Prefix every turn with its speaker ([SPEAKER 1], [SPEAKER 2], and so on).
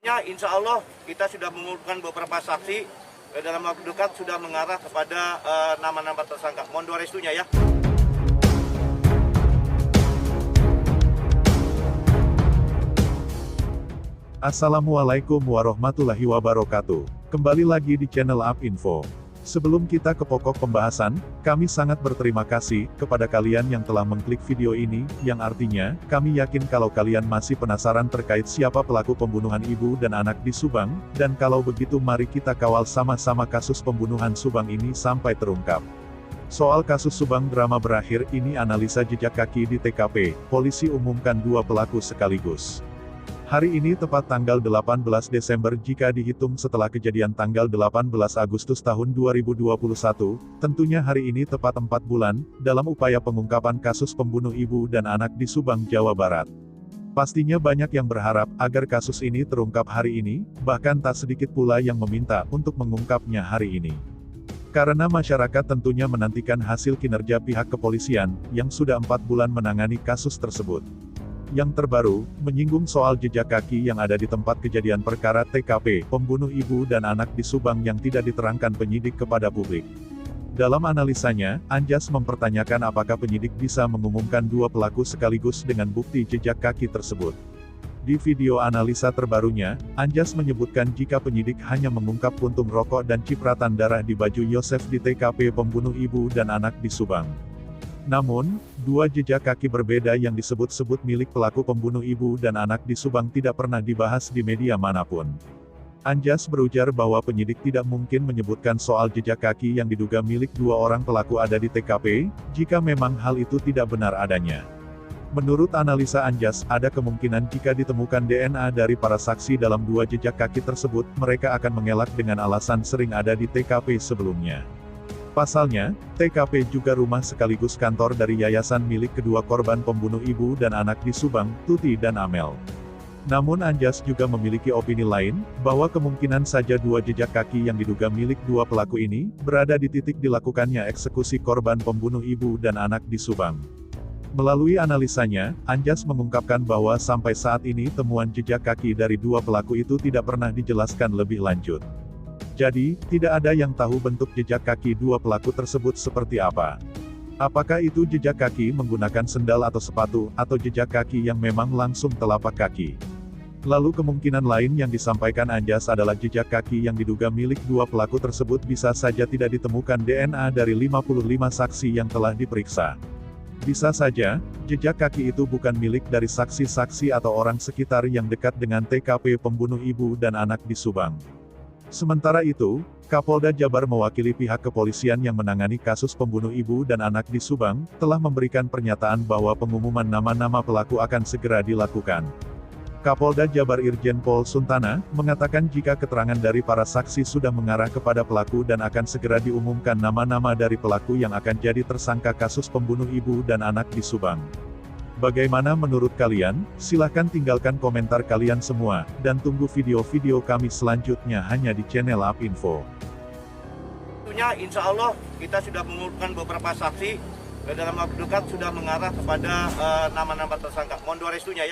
[SPEAKER 1] Ya, insya Allah kita sudah mengumpulkan beberapa saksi dalam waktu dekat sudah mengarah kepada nama-nama tersangka. Mohon doa restunya ya.
[SPEAKER 2] Assalamualaikum warahmatullahi wabarakatuh. Kembali lagi di channel Up Info. Sebelum kita ke pokok pembahasan, kami sangat berterima kasih kepada kalian yang telah mengklik video ini, yang artinya, kami yakin kalau kalian masih penasaran terkait siapa pelaku pembunuhan ibu dan anak di Subang, dan kalau begitu mari kita kawal sama-sama kasus pembunuhan Subang ini sampai terungkap. Soal kasus Subang drama berakhir ini analisa jejak kaki di TKP, polisi umumkan 2 pelaku sekaligus. Hari ini tepat tanggal 18 Desember jika dihitung setelah kejadian tanggal 18 Agustus tahun 2021, tentunya hari ini tepat 4 bulan, dalam upaya pengungkapan kasus pembunuh ibu dan anak di Subang, Jawa Barat. Pastinya banyak yang berharap agar kasus ini terungkap hari ini, bahkan tak sedikit pula yang meminta untuk mengungkapnya hari ini. Karena masyarakat tentunya menantikan hasil kinerja pihak kepolisian, yang sudah 4 bulan menangani kasus tersebut. Yang terbaru, menyinggung soal jejak kaki yang ada di tempat kejadian perkara TKP, pembunuh ibu dan anak di Subang yang tidak diterangkan penyidik kepada publik. Dalam analisanya, Anjas mempertanyakan apakah penyidik bisa mengumumkan 2 pelaku sekaligus dengan bukti jejak kaki tersebut. Di video analisa terbarunya, Anjas menyebutkan jika penyidik hanya mengungkap puntung rokok dan cipratan darah di baju Yosef di TKP pembunuh ibu dan anak di Subang. Namun, 2 jejak kaki berbeda yang disebut-sebut milik pelaku pembunuh ibu dan anak di Subang tidak pernah dibahas di media manapun. Anjas berujar bahwa penyidik tidak mungkin menyebutkan soal jejak kaki yang diduga milik 2 orang pelaku ada di TKP, jika memang hal itu tidak benar adanya. Menurut analisa Anjas, ada kemungkinan jika ditemukan DNA dari para saksi dalam 2 jejak kaki tersebut, mereka akan mengelak dengan alasan sering ada di TKP sebelumnya. Pasalnya, TKP juga rumah sekaligus kantor dari yayasan milik kedua korban pembunuh ibu dan anak di Subang, Tuti dan Amel. Namun Anjas juga memiliki opini lain, bahwa kemungkinan saja 2 jejak kaki yang diduga milik 2 pelaku ini, berada di titik dilakukannya eksekusi korban pembunuh ibu dan anak di Subang. Melalui analisanya, Anjas mengungkapkan bahwa sampai saat ini temuan jejak kaki dari 2 pelaku itu tidak pernah dijelaskan lebih lanjut. Jadi, tidak ada yang tahu bentuk jejak kaki 2 pelaku tersebut seperti apa. Apakah itu jejak kaki menggunakan sendal atau sepatu, atau jejak kaki yang memang langsung telapak kaki. Lalu kemungkinan lain yang disampaikan Anjas adalah jejak kaki yang diduga milik 2 pelaku tersebut bisa saja tidak ditemukan DNA dari 55 saksi yang telah diperiksa. Bisa saja, jejak kaki itu bukan milik dari saksi-saksi atau orang sekitar yang dekat dengan TKP pembunuh ibu dan anak di Subang. Sementara itu, Kapolda Jabar mewakili pihak kepolisian yang menangani kasus pembunuh ibu dan anak di Subang, telah memberikan pernyataan bahwa pengumuman nama-nama pelaku akan segera dilakukan. Kapolda Jabar Irjen Pol Suntana, mengatakan jika keterangan dari para saksi sudah mengarah kepada pelaku dan akan segera diumumkan nama-nama dari pelaku yang akan jadi tersangka kasus pembunuh ibu dan anak di Subang. Bagaimana menurut kalian? Silahkan tinggalkan komentar kalian semua, dan tunggu video-video kami selanjutnya hanya di channel Up Info.
[SPEAKER 1] Tentunya insya Allah kita sudah mengumpulkan beberapa saksi dalam waktu dekat sudah mengarah kepada nama-nama tersangka. Mohon doa restunya ya.